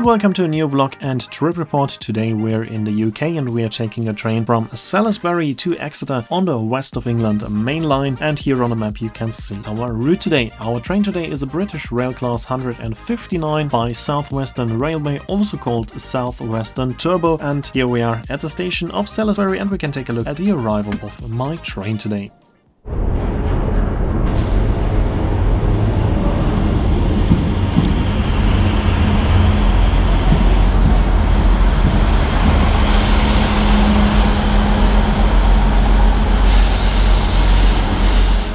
and welcome to a new vlog and trip report. Today we're in the UK and we are taking a train from Salisbury to Exeter on the west of England main line, and here on the map you can see our route today. Our train today is a British Rail Class 159 by South Western Railway, also called South Western Turbo, and here we are at the station of Salisbury and we can take a look at the arrival of my train today.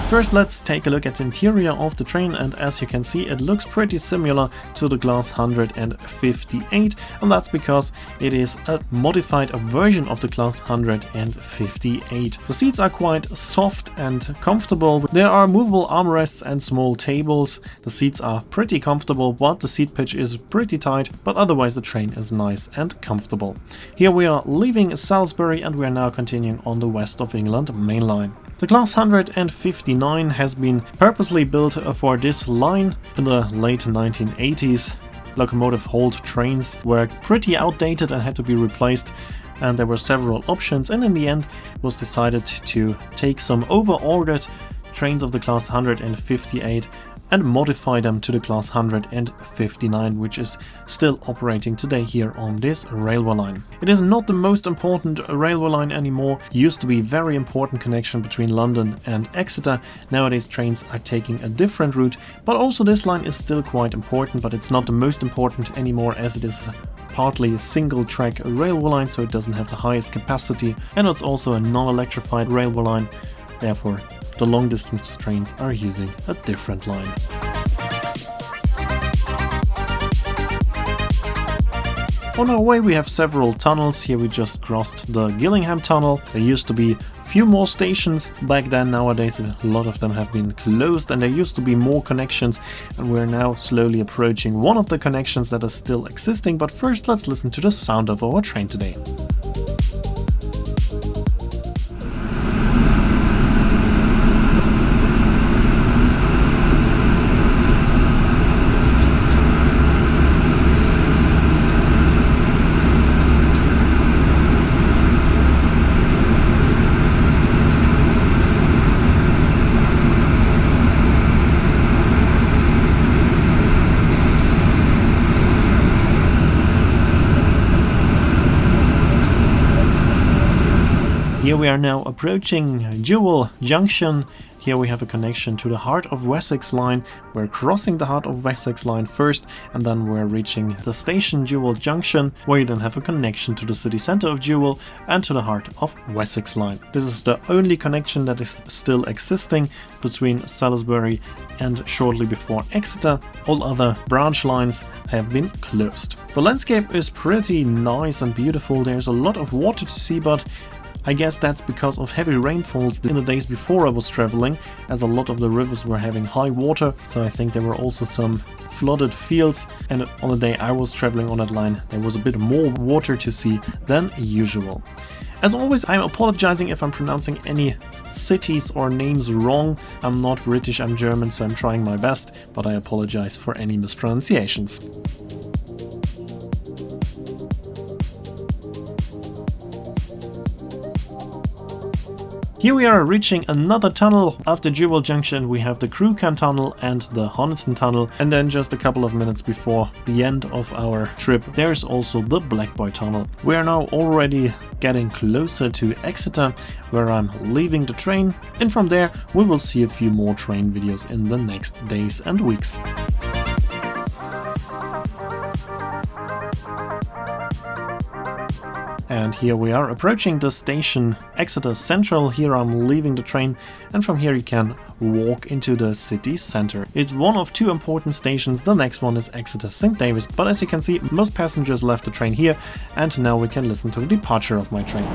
First, let's take a look at the interior of the train, and as you can see it looks pretty similar to the Class 158, and that's because it is a modified version of the Class 158. The seats are quite soft and comfortable. There are movable armrests and small tables. The seats are pretty comfortable, but the seat pitch is pretty tight, but otherwise the train is nice and comfortable. Here we are leaving Salisbury and we are now continuing on the west of England main line. The Class 159 has been purposely built for this line. In the late 1980s, locomotive hauled trains were pretty outdated and had to be replaced, and there were several options, and in the end it was decided to take some over-ordered trains of the Class 158 and modify them to the Class 159, which is still operating today here on this railway line. It is not the most important railway line anymore. It used to be a very important connection between London and Exeter. Nowadays trains are taking a different route, but also this line is still quite important, but it's not the most important anymore as it is partly a single track railway line, so it doesn't have the highest capacity, and it's also a non-electrified railway line. Therefore the long distance trains are using a different line. On our way we have several tunnels. Here we just crossed the Gillingham tunnel. There used to be a few more stations back then. Nowadays a lot of them have been closed and there used to be more connections, and we're now slowly approaching one of the connections that is still existing. But first let's listen to the sound of our train today. Here we are now approaching Jewel Junction. Here we have a connection to the Heart of Wessex line. We're crossing the Heart of Wessex line first, and then we're reaching the station Jewel Junction, where you then have a connection to the city centre of Jewel and to the Heart of Wessex line. This is the only connection that is still existing between Salisbury and shortly before Exeter. All other branch lines have been closed. The landscape is pretty nice and beautiful. There's a lot of water to see, but I guess that's because of heavy rainfalls in the days before I was traveling, as a lot of the rivers were having high water, so I think there were also some flooded fields, and on the day I was traveling on that line there was a bit more water to see than usual. As always, I'm apologizing if I'm pronouncing any cities or names wrong. I'm not British, I'm German, so I'm trying my best, but I apologize for any mispronunciations. Here we are reaching another tunnel. After Jewel Junction we have the Crewcam Tunnel and the Honiton Tunnel, and then just a couple of minutes before the end of our trip there's also the Blackboy Tunnel. We are now already getting closer to Exeter, where I'm leaving the train, and from there we will see a few more train videos in the next days and weeks. And here we are approaching the station Exeter Central. Here I'm leaving the train, and from here you can walk into the city centre. It's one of two important stations. The next one is Exeter St Davis, but as you can see most passengers left the train here, and now we can listen to the departure of my train.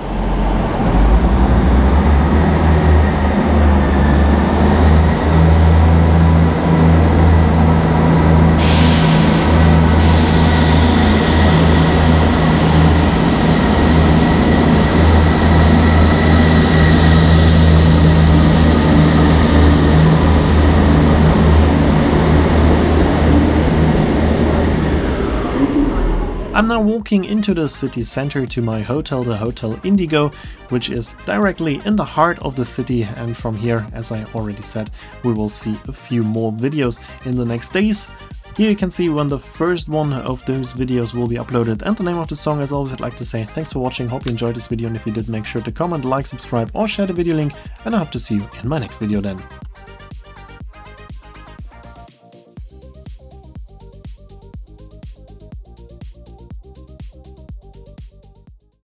I'm now walking into the city center to my hotel, the Hotel Indigo, which is directly in the heart of the city, and from here, as I already said, we will see a few more videos in the next days. Here you can see when the first one of those videos will be uploaded and the name of the song. As always, I'd like to say thanks for watching, hope you enjoyed this video, and if you did, make sure to comment, like, subscribe or share the video link, and I hope to see you in my next video then.